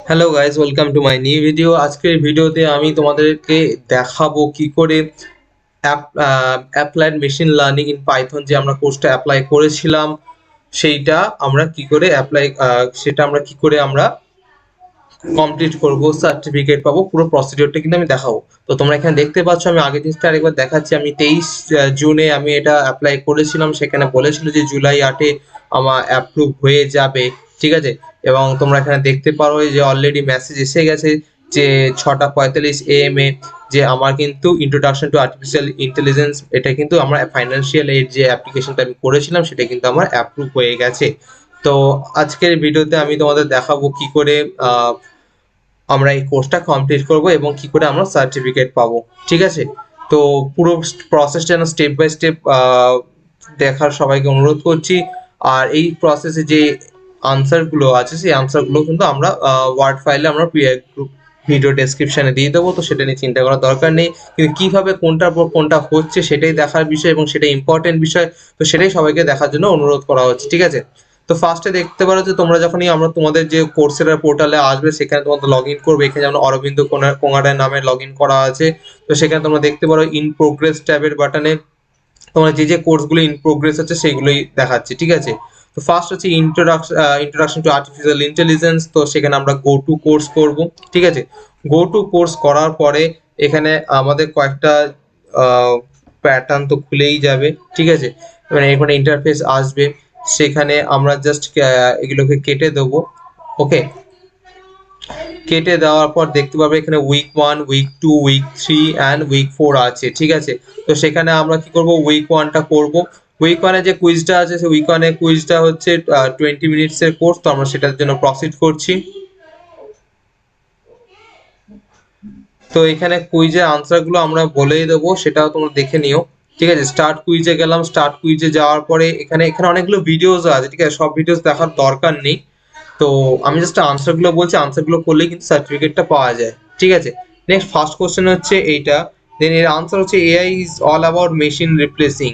Hello guys, welcome to my new video. আজকের ভিডিওতে আমি তোমাদেরকে দেখাবো কি করে applied machine learning in Python যে আমরা কোর্সটা অ্যাপ্লাই করেছিলাম সেইটা আমরা কি করে আমরা কমপ্লিট করব, সার্টিফিকেট পাবো, পুরো প্রসিডিওরটা কিন্তু আমি দেখাবো। তো তোমরা এখানে দেখতে পাচ্ছ, আমি আগের জিনিসটা আরেকবার দেখাচ্ছি। আমি 23 জুনে আমি এটা অ্যাপ্লাই করেছিলাম, সেখানে বলেছিল যে জুলাই 8-এ আমার অ্যাপ্রুভ হয়ে যাবে, ঠিক আছে। এবং তোমরা এখানে দেখতে পারো যে অলরেডি মেসেজ এসে গেছে যে 6:45 AM যে আমার কিন্তু ইন্ট্রোডাকশন টু আর্টিফিশিয়াল ইন্টেলিজেন্স, এটা কিন্তু আমার ফাইন্যান্সিয়াল এর যে অ্যাপ্লিকেশনটা আমি করেছিলাম সেটা কিন্তু আমার অ্যাপ্রুভ হয়ে গেছে। তো আজকের ভিডিওতে আমি তোমাদের দেখাবো কি করে আমরা এই কোর্সটা কমপ্লিট করব এবং কি করে আমরা সার্টিফিকেট পাবো, ঠিক আছে। তো পুরো প্রসেসটা যেন স্টেপ বাই স্টেপ দেখার সবাইকে অনুরোধ করছি। আর এই প্রসেসে যে আনসারগুলো আছে সেই আনসারগুলো কিন্তু আমরা ওয়ার্ড ফাইলে আমরা ভিডিও ডেসক্রিপশনে দিয়ে দেবো, তো সেটা নিয়ে চিন্তা করার দরকার নেই। কিন্তু কিভাবে কোনটার পর কোনটা হচ্ছে সেটাই দেখার বিষয় এবং সেটাই ইম্পর্টেন্ট বিষয়। তো সেটাই সবাইকে দেখার জন্য অনুরোধ করা হচ্ছে, ঠিক আছে। তো ফার্স্টে দেখতে পারো যে তোমরা যখনই আমরা তোমাদের যে কোর্সেরা পোর্টালে আসবে সেখানে তোমাদের লগ ইন করবে। এখানে যেমন অরবিন্দ কোঙারের নামে লগ ইন করা আছে। তো সেখানে তোমরা দেখতে পারো ইন প্রোগ্রেস ট্যাবের বাটনে তোমরা যে কোর্সগুলো ইন প্রোগ্রেস আছে সেগুলোই দেখাচ্ছে, ঠিক আছে। তো ফার্স্ট হচ্ছে ইন্ট্রোডাকশন টু আর্টিফিশিয়াল ইন্টেলিজেন্স। তো সেখানে আমরা গো টু কোর্স করব, ঠিক আছে। গো টু কোর্স করার পরে এখানে আমাদের কয়েকটা প্যাটার্ন তো খুলেই যাবে, ঠিক আছে। এবার এখানে ইন্টারফেস আসবে, সেখানে আমরা জাস্ট এগুলোকে কেটে দেবো। ওকে, কেটে দেওয়ার পর দেখতে পাবে এখানে week 1, week 2, week 3 and week 4 আছে, ঠিক আছে। তো সেখানে আমরা কি করব, উইক 1টা করব। উইক 1-এ যে কুইজটা আছে সেই উইক 1-এর কুইজটা হচ্ছে 20 মিনিটসের কোর্স, তো আমরা সেটার জন্য প্রসিড করছি। তো এখানে কুইজের আনসারগুলো আমরা বলেই দেবো, সেটাও তোমরা দেখে নিও, ঠিক আছে। স্টার্ট কুইজে গেলাম, স্টার্ট কুইজে যাওয়ার পরে এখানে এখানে অনেকগুলো ভিডিওস আছে, ঠিক আছে। সব ভিডিওস দেখার দরকার নেই। তো আমি জাস্ট আনসারগুলো বলছি, আনসারগুলো করলেই কিন্তু সার্টিফিকেটটা পাওয়া যায়, ঠিক আছে। নেক্সট ফার্স্ট কোশ্চেন হচ্ছে এইটা, দেন এর আনসার হচ্ছে AI is all about machine replacing,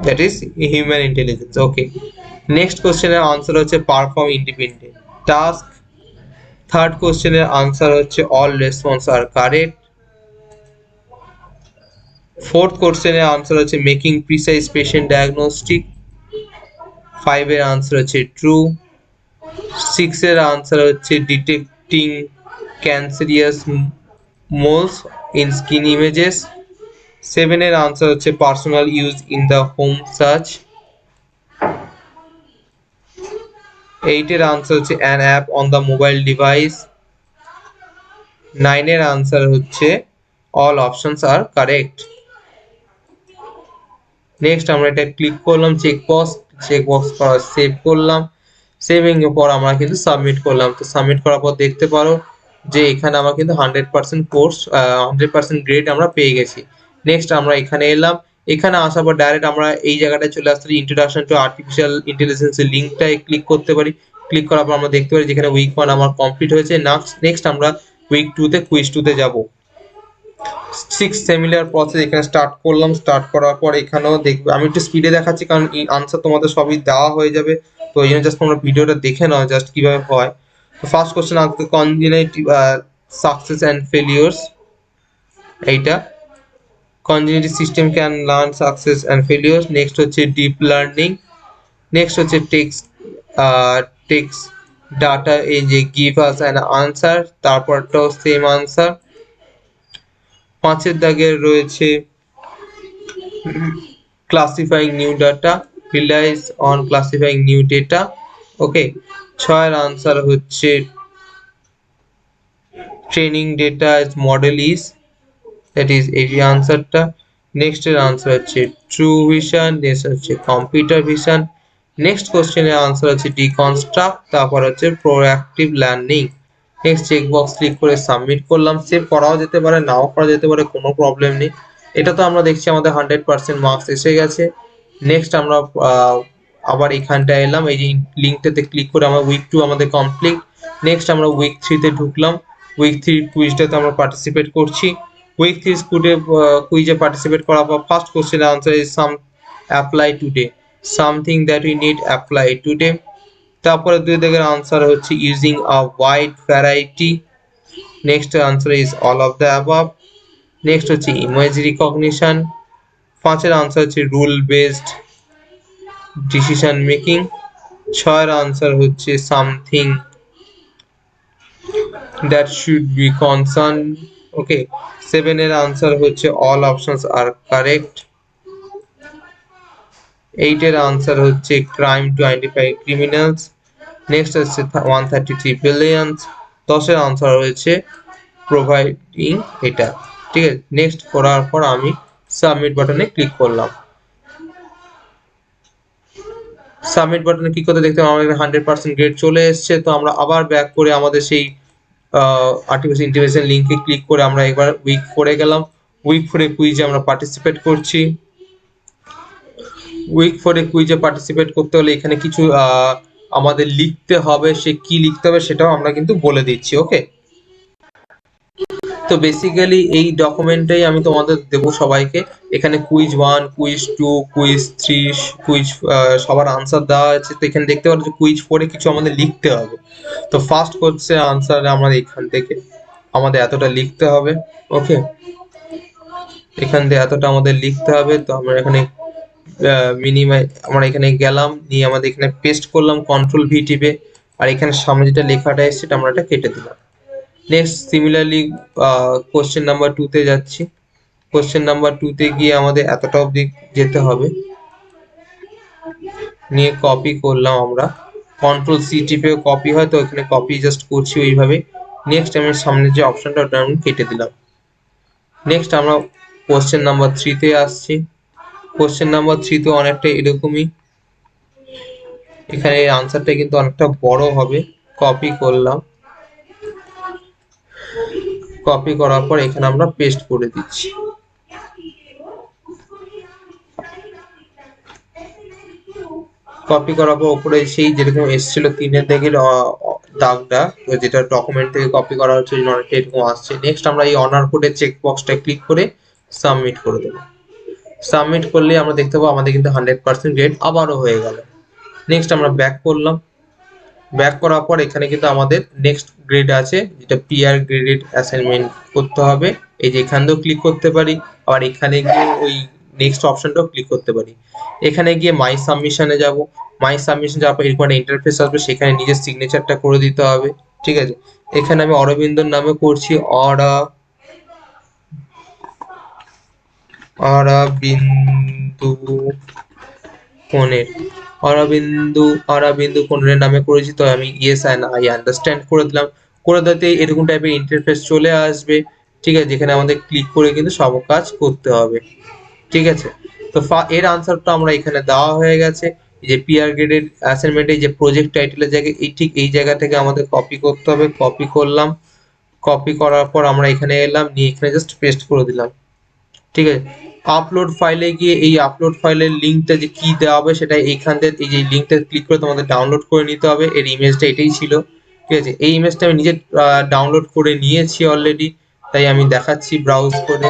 that is human intelligence. Okay, next কোশ্চেনের আনসার হচ্ছে পারফর্ম ইন্ডিপেন্ডেন্ট টাস্ক। থার্ড কোশ্চেনের আনসার হচ্ছে all response are correct. Fourth কোশ্চেনের আনসার হচ্ছে মেকিং প্রিসাইজ পেশেন্ট ডায়াগনস্টিক। 5-এর আনসার হচ্ছে ট্রু। 6-এর আনসার হচ্ছে detecting cancerous moles in skin images. 7-এর আনসার হচ্ছে personal use in the home search. 8-এর আনসার হচ্ছে an app on the mobile device. 9-এর answer হচ্ছে অল অপশনস আর কারেক্ট। নেক্সট আমরা এটা ক্লিক করলাম, চেকবক্স করা সেভ করলাম। সেভিং এর পর আমরা কিন্তু সাবমিট করলাম। তো সাবমিট করার পর দেখতে পারো যে এখানে আমার কিন্তু 100% কোর্স 100% গ্রেড আমরা পেয়ে গেছি। নেক্সট আমরা এখানে এলাম, এখানে আসার পর ডাইরেক্ট আমরা এই জায়গাটায় চলে আসতে পারি, ইন্ট্রোডাকশন টু আর্টিফিশিয়াল ইন্টেলিজেন্সের লিঙ্কটায় ক্লিক করতে পারি। ক্লিক করার পর আমরা দেখতে পারি যেখানে উইক 1 আমার কমপ্লিট হয়েছে। নেক্সট আমরা উইক 2-তে কুইজ 2-তে যাবো। 6 সিমিলার প্রসেস এখানে স্টার্ট করলাম। স্টার্ট করার পর এখানেও দেখবে, আমি একটু স্পিডে দেখাচ্ছি কারণ আনসার তোমাদের সবই দেওয়া হয়ে যাবে। তো এই জন্য জাস্ট তোমরা ভিডিওটা দেখে নাও জাস্ট কিভাবে হয়। তো ফার্স্ট কোশ্চেন আসবে কনজিনিটি সাকসেস অ্যান্ড ফেলিওর্স, এইটা কনজিনিটি system can learn success and failures. Next হচ্ছে ডিপ লার্নিং। নেক্সট হচ্ছে টেক্সট ডাটা, এই যে গিভ আস অ্যান আনসার, তারপরটাও সেম আনসার। 5-এর দাগে রয়েছে classifying new data, relies on classifying new data. Okay, 6-এর আনসার হচ্ছে training data as model is, that is এই আনসারটা। নেক্সট এর আনসার হচ্ছে ট্রু ভিশন, নেক্সট হচ্ছে কম্পিউটার ভিশন। নেক্সট কোশ্চেনের আনসার হচ্ছে ডিকনস্ট্রাক্ট, তারপর হচ্ছে proactive learning. Next checkbox click করে সাবমিট করলাম। সেভ করাও যেতে পারে, নাও করা যেতে পারে, কোনো প্রবলেম নেই। এটা তো আমরা দেখছি আমাদের 100% মার্কস এসে গেছে। নেক্সট আমরা আবার এখানটায় এলাম, এই যে লিঙ্কটাতে ক্লিক করে আমরা উইক 2 আমাদের কমপ্লিট। নেক্সট আমরা উইক 3-তে ঢুকলাম। উইক 3 কুইজটাতে আমরা পার্টিসিপেট করছি। উইক 3 কুইজে পার্টিসিপেট করার পর ফার্স্ট কোশ্চেনের answer is some apply today, something that we need apply today. তারপরে 2 দাগের আনসার হচ্ছে using a wide variety. Next answer is all of the above. Next হচ্ছে ইমেজ রিকগনিশন। 5 এর আনসার হচ্ছে রুল বেসড ডিসিশন মেকিং। 6 এর answer হচ্ছে something that should be concern. Okay, 7 এর answer হচ্ছে অল অপশনস আর কারেক্ট। 8 এর answer হচ্ছে crime to identify criminals. Next হচ্ছে 133 বিলিয়নস। 10 এর আনসার হয়েছে প্রোভাইডিং এটা। ঠিক আছে, নেক্সট করার পর আমি সাবমিট বাটনে ক্লিক করলাম। সাবমিট বাটনে ক্লিক করতে দেখতে আমাদের 100% গ্রেড চলে এসেছে। তো আমরা আবার ব্যাক করে আমাদের সেই আর্টিফিশিয়াল ইন্টেলিজেন্স লিংকে ক্লিক করে আমরা একবার উইক 4 এ গেলাম। উইক 4 এ কুইজে আমরা পার্টিসিপেট করছি। উইক 4 এ কুইজে পার্টিসিপেট করতে হলে এখানে কিছু আমাদের লিখতে হবে, সে কি লিখতে হবে সেটাও আমরা কিন্তু বলে দিচ্ছি। ওকে, তো বেসিক্যালি এই ডকুমেন্টটাই আমি তোমাদের দেবো সবাইকে। এখানে কুইজ 1, কুইজ 2, কুইজ 3, কুইজ সবার আনসার দেওয়া আছে। তো এখানে দেখতে পাচ্ছ কুইজ 4 এ কিছু আমাদের লিখতে হবে। তো ফার্স্ট কোশ্চেন আনসার আমাদের এখান থেকে আমাদের এতটা লিখতে হবে। ওকে, এখান থেকে এতটা আমাদের লিখতে হবে। তো আমরা এখানে আমরা এখানে গেলাম, নিয়ে আমাদের এখানে পেস্ট করলাম কন্ট্রোল ভি টিপে। আর এখানে সামনে যেটা লেখাটা এসেছে সেটা আমরা এটা কেটে দিলাম। নেক্সট সিমিলারলি কোশ্চেন নাম্বার 2 তে যাচ্ছি। কোশ্চেন নাম্বার 2 তে গিয়ে আমাদের এতটা অবধি যেতে হবে, নিয়ে কপি করলাম আমরা। কন্ট্রোল সি টিপেও কপি হয়, তো এখানে কপি জাস্ট করছি ওইভাবে। নেক্সট আমি সামনে যে অপশনটা ওটা আমি কেটে দিলাম। নেক্সট আমরা কোশ্চেন নাম্বার 3 তে আসছি। কোশ্চেন নাম্বার 3 তে অনেকটা এরকমই, এখানে আনসারটা কিন্তু অনেকটা বড় হবে। কপি করলাম, কপি করার পর এখানে আমরা পেস্ট করে দিচ্ছি। কপি করার পর উপরে সেই যেরকম এসেছিল 3 দাগের দাগটা, যেটা ডকুমেন্ট থেকে কপি করা হচ্ছে অনেকটা এরকম আসছে। নেক্সট আমরা এই অনার কোডের চেক বক্সটা ক্লিক করে সাবমিট করে দেবো। সাবমিট করলে আমরা দেখতে পাবো আমাদের কিন্তু 100% গ্রেড আবারও হয়ে গেল। নেক্সট আমরা ব্যাক করলাম। ব্যাক করার পর এখানে কিন্তু আমাদের নেক্সট গ্রেড আছে, যেটা পিআর গ্রেডেড অ্যাসাইনমেন্ট করতে হবে। এই যে এখানেও ক্লিক করতে পারি, আবার এখানে গিয়ে ওই নেক্সট অপশনটাও ক্লিক করতে পারি। এখানে গিয়ে মাই সাবমিশনে যাব। মাই সাবমিশন যাওয়ার পর এরকম একটা ইন্টারফেস আসবে, সেখানে নিজের সিগনেচারটা করে দিতে হবে। ঠিক আছে, এখানে আমি অরবিন্দর নামে করছি। অরবিন্দু অরবিন্দু কোনের নামে করেছি। তো আমি ইয়েস অ্যান্ড আই আন্ডারস্ট্যান্ড করে দিলাম। করে দিতে এরকম টাইপের ইন্টারফেস চলে আসবে। ঠিক আছে, যেখানে আমাদের ক্লিক করে কিন্তু সব কাজ করতে হবে। ঠিক আছে, তো এর আনসারটা আমরা এখানে দেওয়া হয়ে গেছে। যে পিআর গ্রেডেড অ্যাসাইনমেন্টে যে প্রজেক্ট টাইটেলের জায়গায় এই ঠিক এই জায়গা থেকে আমাদের কপি করতে হবে। কপি করলাম, কপি করার পর আমরা এখানে এলাম, নিয়ে এখানে জাস্ট পেস্ট করে দিলাম। ঠিক আছে, আপলোড ফাইলে গিয়ে এই আপলোড ফাইলের লিঙ্কটা যে কি দেওয়া হবে সেটা এইখান থেকে এই যে লিঙ্কটা ক্লিক করে তোমাদের ডাউনলোড করে নিতে হবে। এর ইমেজটা এটাই ছিল। ঠিক আছে, এই ইমেজটা আমি নিজে ডাউনলোড করে নিয়েছি অলরেডি, তাই আমি দেখাচ্ছি ব্রাউজ করে।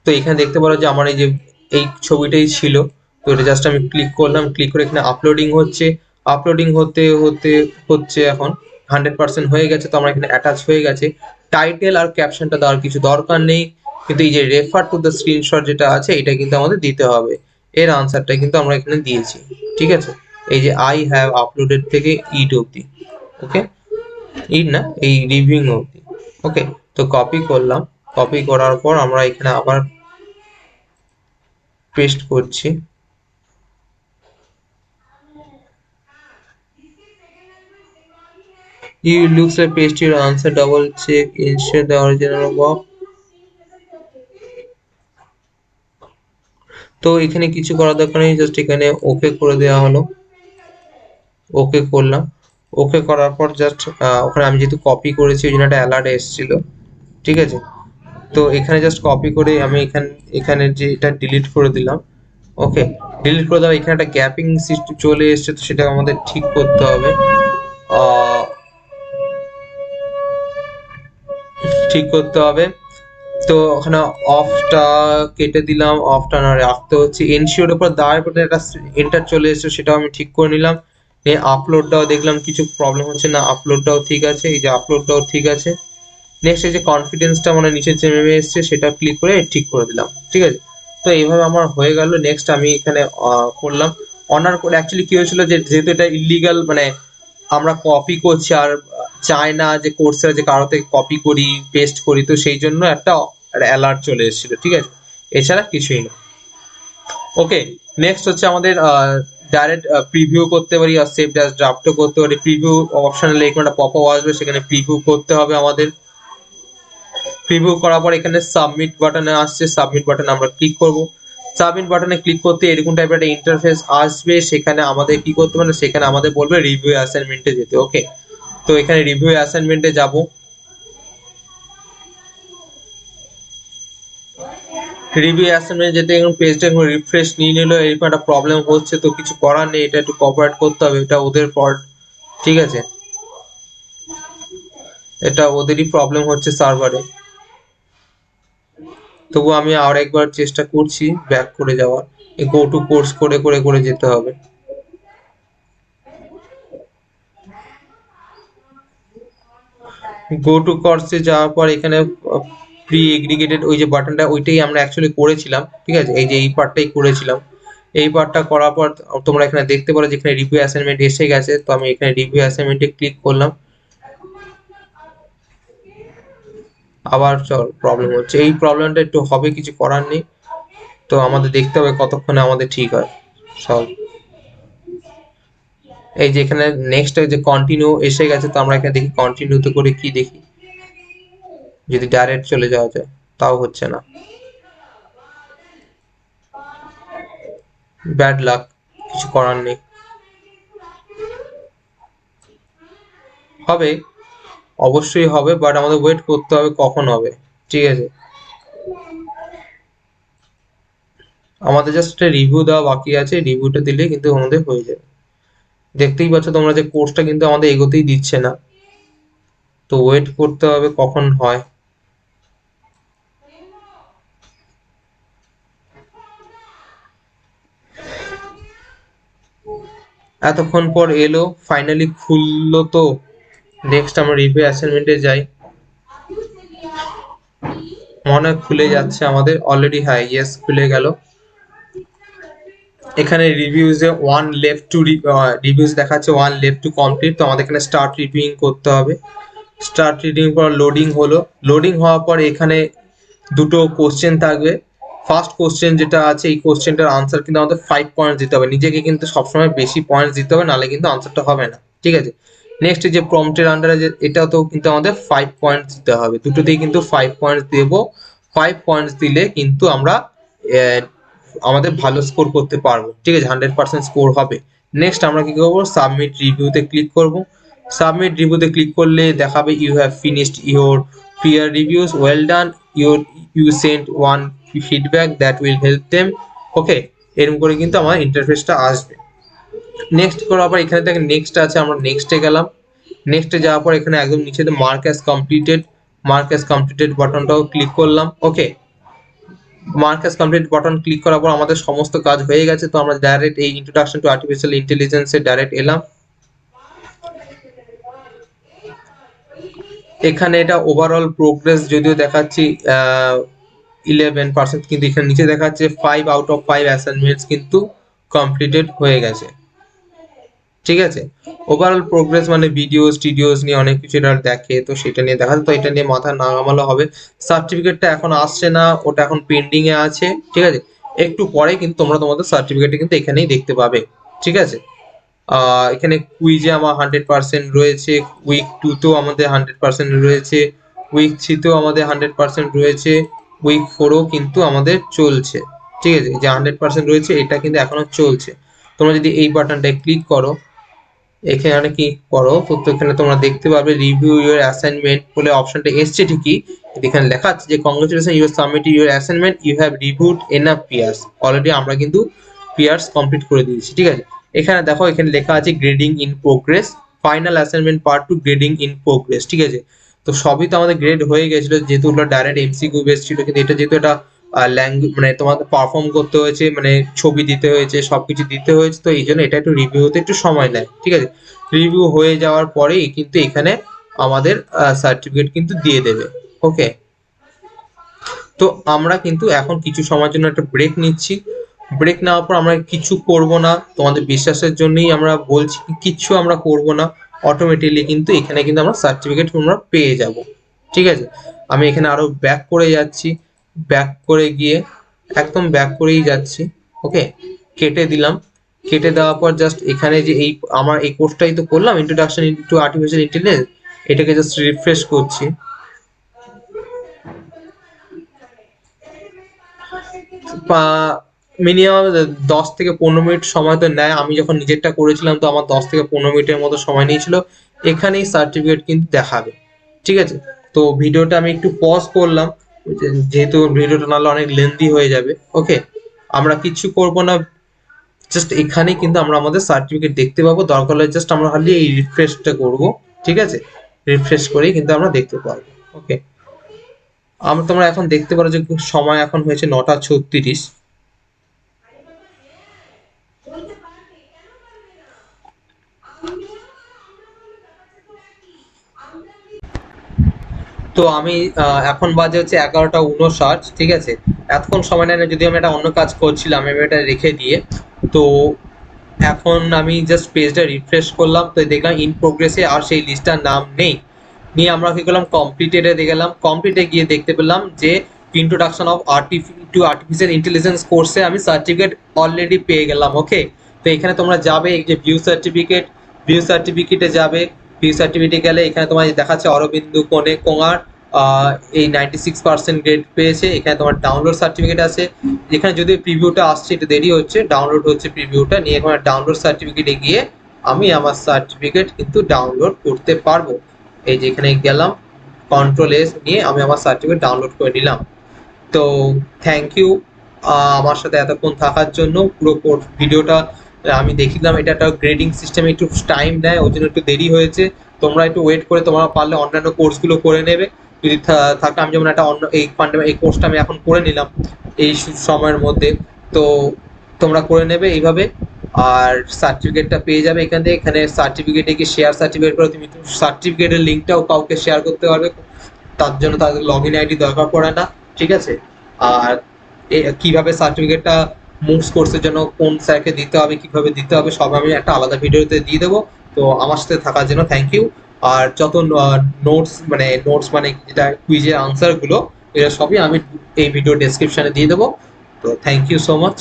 তো এখানে দেখতে পারো যে আমার এই যে এই ছবিটাই ছিল। তো এটা জাস্ট আমি ক্লিক করলাম, ক্লিক করে এখানে আপলোডিং হচ্ছে। আপলোডিং হতে হতে হচ্ছে এখন 100% হয়ে গেছে। তো আমার এখানে অ্যাটাচ হয়ে গেছে। টাইটেল আর ক্যাপশনটা দেওয়ার কিছু দরকার নেই, কিন্তু এই যে রেফার টু দ্য স্ক্রিনশট যেটা আছে এটা কিন্তু আমাদের দিতে হবে। এর আনসারটা কিন্তু আমরা এখানে দিয়েছি। ঠিক আছে, এই যে আই হ্যাভ আপলোডেড থেকে ইট অবধি। ওকে, ইট না, এই রিভিউং অবধি। ওকে, তো কপি করলাম। কপি করার পর আমরা এখানে আবার পেস্ট করছি। You looks like paste your answer, double check, ensure the original box. তো এখানে কিছু করার দরকার নেই, জাস্ট এখানে ওকে করে দেওয়া হলো। ওকে করলাম। ওকে করার পর জাস্ট ওখানে আমি যেহেতু কপি করেছি ওই জন্য একটা অ্যালার্ট এসেছিল। ঠিক আছে, তো এখানে জাস্ট কপি করে আমি এখানে যে এটা ডিলিট করে দিলাম। ওকে, ডিলিট করে দেওয়া, এখানে একটা গ্যাপিং সিস্টেম চলে এসেছে, তো সেটা আমাদের ঠিক করতে হবে। ঠিক করতে হবে। তো ওখানে অফটা কেটে দিলাম, অফটা না রাখতে হচ্ছে। এনশিওর উপর দাঁড় করে একটা এন্টার চলে এসেছে, সেটাও আমি ঠিক করে নিলাম। নিয়ে আপলোডটাও দেখলাম কিছু প্রবলেম হচ্ছে না, আপলোডটাও ঠিক আছে, এই যে আপলোডটাও ঠিক আছে। নেক্সট এই যে কনফিডেন্সটা মানে নিচে যে নেমে এসছে সেটা ক্লিক করে ঠিক করে দিলাম, ঠিক আছে। তো এইভাবে আমার হয়ে গেল। নেক্সট আমি এখানে করলাম অনার করে। অ্যাকচুয়ালি কি হয়েছিল যে যেহেতু এটা ইলিগাল, মানে আমরা কপি করছি আর চাই না যে কোর্সের যে কারো থেকে কপি করি পেস্ট করি, তো সেই জন্য একটা অ্যালার্ট চলে এসেছিল, ঠিক আছে, এছাড়া কিছুই না। ওকে, নেক্সট হচ্ছে আমাদের ডাইরেক্ট প্রিভিউ করতে পারি আর সেভ অ্যাজ ড্রাফটও করতে পারি। প্রিভিউ অপশনালে এখানে একটা পপ আপ আসবে, সেখানে প্রিভিউ করতে হবে আমাদের। প্রিভিউ করার পর এখানে সাবমিট বাটনে আসছে, সাবমিট বাটনে আমরা ক্লিক করব। সাবমিট বাটনে ক্লিক করতে এরকম টাইপের একটা ইন্টারফেস আসবে, সেখানে আমাদের কি করতে হবে, সেখানে আমাদের বলবে রিভিউ অ্যাসাইনমেন্টে যেতে। ওকে, তো এখানে রিভিউ অ্যাসাইনমেন্টে যাব। রিভিউ অ্যাসাইনমেন্ট যেতে এখন পেজটা এখন রিফ্রেশ নিয়ে নিল, এরকম একটা প্রবলেম হচ্ছে, তো কিছু করার নেই, এটা একটু কোঅপারেট করতে হবে, এটা ওদের ফল্ট, ঠিক আছে, এটা ওদেরই প্রবলেম হচ্ছে সার্ভারে। তবু আমি আর একবার চেষ্টা করছি ব্যাক করে যাওয়ার, গো টু কোর্স করে করে করে যেতে হবে। গো টু কোর্সে যাওয়ার পর এখানে প্রি এগ্রিগেটেড ওই যে বাটনটা, ওইটাই আমরা অ্যাকচুয়ালি করেছিলাম, ঠিক আছে, এই যে এই পার্টটাই করেছিলাম। এই পার্টটা করার পর তোমরা এখানে দেখতে পারো যেখানে রিভিউ অ্যাসাইনমেন্ট এসে গেছে, তো আমি এখানে রিভিউ অ্যাসাইনমেন্টে ক্লিক করলাম। আবার প্রবলেম হচ্ছে, এই প্রবলেমটা একটু হবে, কিছু করার নেই, তো আমাদের দেখতে হবে কতক্ষণে আমাদের ঠিক হয় সলভ। এই যে এখানে নেক্সট যে কন্টিনিউ এসে গেছে, তো আমরা এখানে দেখি কন্টিনিউতে করে কি দেখি, যদি ডাইরেক্ট চলে যাওয়া যায়, তাও হচ্ছে না, ব্যাড লাক, কিছু করার নেই। হবে, অবশ্যই হবে, বাট আমাদের ওয়েট করতে হবে কখন হবে, ঠিক আছে। আমাদের জাস্ট একটা রিভিউ দেওয়া বাকি আছে, রিভিউটা দিলে কিন্তু আমাদের হয়ে যাবে। দেখতেই পাচ্ছ তোমরা যে কোর্সটা কিন্তু আমাদের এগোতেই দিচ্ছে না, তো ওয়েট করতে হবে কখন হয়। এতক্ষণ পর এলো, ফাইনালি খুললো। তো নেক্সট আমরা রিভিউ অ্যাসাইনমেন্টে যাই, মনে হয় খুলে যাচ্ছে আমাদের অলরেডি, হ্যাঁ ইয়েস খুলে গেল। এখানে রিভিউজে ওয়ান লেফট টু রিভিউজ দেখাচ্ছে, ওয়ান লেফট টু কমপ্লিট, তো আমাদের এখানে স্টার্ট রিভিউইং করতে হবে। স্টার্ট রিভিউইং পর লোডিং হলো, লোডিং হওয়ার পর এখানে দুটো কোশ্চেন থাকবে। ফার্স্ট কোশ্চেন যেটা আছে, এই কোশ্চেনটার আনসার কিন্তু আমাদের 5 পয়েন্টস দিতে হবে, নিজেকে কিন্তু সবসময় বেশি পয়েন্টস দিতে হবে, নাহলে কিন্তু আনসারটা হবে না, ঠিক আছে। নেক্সট যে প্রম্পটের আন্ডারে যে এটাতেও কিন্তু আমাদের 5 পয়েন্টস দিতে হবে, দুটোতেই কিন্তু 5 পয়েন্টস দেবো। 5 পয়েন্টস দিলে কিন্তু আমরা আমাদের ভালো স্কোর করতে পারবো, ঠিক আছে, 100% স্কোর হবে। নেক্সট আমরা কি করবো, সাবমিট রিভিউতে ক্লিক করব। সাবমিট রিভিউতে ক্লিক করলে দেখাবে you have finished your peer reviews, well done, you sent one feedback that will help them। ওকে, এরকম করে কিন্তু আমার ইন্টারফেসটা আসবে। নেক্সট করার পর এখানে দেখেন নেক্সট আছে, আমরা নেক্সটে গেলাম। নেক্সটে যাওয়ার পর এখানে একদম নিচে mark as completed, mark as completed বাটনটাও ক্লিক করলাম। Okay, mark as complete button click করার পর আমাদের সমস্ত কাজ হয়ে গেছে, তো আমরা ডাইরেক্ট এই ইন্ট্রোডাকশন টু আর্টিফিশিয়াল ইন্টেলিজেন্সে ডাইরেক্ট এলাম। এখানে এটা ওভারঅল প্রোগ্রেস যদিও দেখাচ্ছি 11%, কিন্তু এখানে নিচে দেখাচ্ছে 5 আউট অফ 5 অ্যাসাইনমেন্টস কিন্তু কমপ্লিটেড হয়ে গেছে, ঠিক আছে। ওভারঅল প্রোগ্রেস মানে ভিডিওস টিডিওস নিয়ে অনেক কিছু এটা দেখে, তো সেটা নিয়ে দেখা, তো এটা নিয়ে মাথা না ঘামালে হবে। সার্টিফিকেটটা এখন আসছে না, ওটা এখন পেন্ডিং এ আছে, ঠিক আছে, একটু পরে কিন্তু তোমরা তোমাদের সার্টিফিকেটটা কিন্তু এখানেই দেখতে পাবে, ঠিক আছে। এখানে কুইজে আমার 100% রয়েছে, উইক 2 তেও আমাদের 100% রয়েছে, উইক 3 তেও আমাদের 100% রয়েছে, উইক 4ও কিন্তু আমাদের চলছে, ঠিক আছে, যে 100% রয়েছে এটা কিন্তু এখনো চলছে। তোমরা যদি এই বাটনটায় ক্লিক করো, এখানে কি করো, তো এখানে তোমরা দেখতে পাবে রিভিউ ইউর অ্যাসাইনমেন্ট বলে অপশনটা এসছে ঠিকই, এখানে লেখা আছে যে congratulation you submitted your assignment, you have reviewed enough peers. Already আমরা কিন্তু পিয়ার্স কমপ্লিট করে দিয়েছি, ঠিক আছে। এখানে দেখো এখানে লেখা আছে grading in progress, final assignment part 2 grading in progress, ঠিক আছে। তো সবই তো আমাদের গ্রেড হয়ে গেছিল, যেহেতু ওগুলো ডাইরেক্ট এমসিকিউ বেস ছিল, কিন্তু এটা যেহেতু এটা ল্যাঙ্গুয়েজ মানে তোমাকে পারফর্ম করতে হয়েছে, মানে ছবি দিতে হয়েছে, সবকিছু দিতে হয়েছে, তো এই জন্য এটা একটু রিভিউ হতে একটু সময় নেয়। ঠিক আছে, রিভিউ হয়ে যাওয়ার পরেই কিন্তু এখানে আমাদের সার্টিফিকেট কিন্তু দিয়ে দেবে। ওকে, তো আমরা কিন্তু এখন কিছু সময়ের জন্য একটা ব্রেক নিচ্ছি। ব্রেক নেওয়ার পর আমরা কিছু করব না, তোমাদের বিশ্বাসের জন্যই আমরা বলছি, কিচ্ছু আমরা করব না, অটোমেটিকলি কিন্তু এখানে কিন্তু আমরা সার্টিফিকেট আমরা পেয়ে যাব। ঠিক আছে, আমি এখানে আরো ব্যাক করে যাচ্ছি, ব্যাক করে গিয়ে একদম ব্যাক করেই যাচ্ছি। ওকে, কেটে দিলাম, কেটে দেওয়ার পর জাস্ট এখানে যে এই আমার এই কোর্সটাই তো করলাম, ইন্ট্রোডাকশন টু আর্টিফিশিয়াল ইন্টেলিজেন্স, এটাকে জাস্ট রিফ্রেশ করছি। মিনিমাম 10 থেকে 15 মিনিট সময় তো নেয়। আমি যখন নিজেরটা করেছিলাম তো আমার 10 থেকে 15 মিনিটের মতো সময় নিয়েছিল। এখানেই সার্টিফিকেট কিন্তু দেখাবে। ঠিক আছে, তো ভিডিওটা আমি একটু পজ করলাম, যেহেতু ভিডিওটা নাহলে অনেক লেন্দি হয়ে যাবে। ওকে, আমরা কিচ্ছু করব না, জাস্ট এখানেই কিন্তু আমরা আমাদের সার্টিফিকেট দেখতে পাবো। দরকার হলে জাস্ট আমরা খালি এই রিফ্রেশটা করব। ঠিক আছে, রিফ্রেশ করেই কিন্তু আমরা দেখতে পারবো। ওকে, তোমরা এখন দেখতে পারো যে সময় এখন হয়েছে 9টা 36। তো আমি এখন বাজে হচ্ছে 11টা 59। ঠিক আছে, এতক্ষণ সময় নেয় না, যদি আমি একটা অন্য কাজ করছিলাম, আমি এটা রেখে দিয়ে। তো এখন আমি জাস্ট পেজটা রিফ্রেশ করলাম, তো দেখলাম ইন প্রোগ্রেসে আর সেই লিস্টটার নাম নেই। নিয়ে আমরা কি করলাম, কমপ্লিটেডে গেলাম। কমপ্লিটে গিয়ে দেখতে পেলাম যে ইন্ট্রোডাকশন অফ আর্টিফিশিয়াল ইন্টেলিজেন্স কোর্সে আমি সার্টিফিকেট অলরেডি পেয়ে গেলাম। ওকে, তো এখানে তোমরা যাবে, এই যে ভিউ সার্টিফিকেটে যাবে। ভিউ সার্টিফিকেটে গেলে এখানে তোমার দেখাচ্ছে অরবিন্দু কোঙার এই 96% গ্রেড পেয়েছে। এখানে তোমার ডাউনলোড সার্টিফিকেট আছে, যেখানে যদি প্রিভিউটা আসছে একটু দেরি হচ্ছে, ডাউনলোড হচ্ছে প্রিভিউটা। নিয়ে এখানে ডাউনলোড সার্টিফিকেটে গিয়ে আমি আমার সার্টিফিকেট কিন্তু ডাউনলোড করতে পারবো। এই যে এখানে গেলাম, কন্ট্রোল S নিয়ে আমি আমার সার্টিফিকেট ডাউনলোড করে নিলাম। তো থ্যাংক ইউ আমার সাথে এতক্ষণ থাকার জন্য। পুরো ভিডিওটা আমি দেখিলাম, এটা একটা গ্রেডিং সিস্টেমে একটু টাইম নেয়, ওই জন্য একটু দেরি হয়েছে। তোমরা একটু ওয়েট করে তোমরা পারলে অন্যান্য কোর্সগুলো করে নেবে যদি থাকে। আমি যেমন একটা অন্য এই কোর্সটা আমি এখন করে নিলাম এই সময়ের মধ্যে। তো তোমরা করে নেবে এইভাবে, আর সার্টিফিকেটটা পেয়ে যাবে এখান থেকে। এখানে সার্টিফিকেটে গিয়ে শেয়ার সার্টিফিকেট করে তুমি সার্টিফিকেটের লিঙ্কটাও কাউকে শেয়ার করতে পারবে, তার জন্য তাদের লগ ইন আইডি দরকার পড়ে না। ঠিক আছে, আর কিভাবে সার্টিফিকেটটা মুভস কোর্সের জন্য কোন স্যারকে দিতে হবে, কিভাবে দিতে হবে, সব আমি একটা আলাদা ভিডিওতে দিয়ে দেবো। তো আমার সাথে থাকার জন্য থ্যাংক ইউ। আর যত নোটস মানে যেটা কুইজের আনসারগুলো, এরা সবই আমি এই ভিডিও ডেসক্রিপশনে দিয়ে দেবো। তো থ্যাংক ইউ সো মাচ।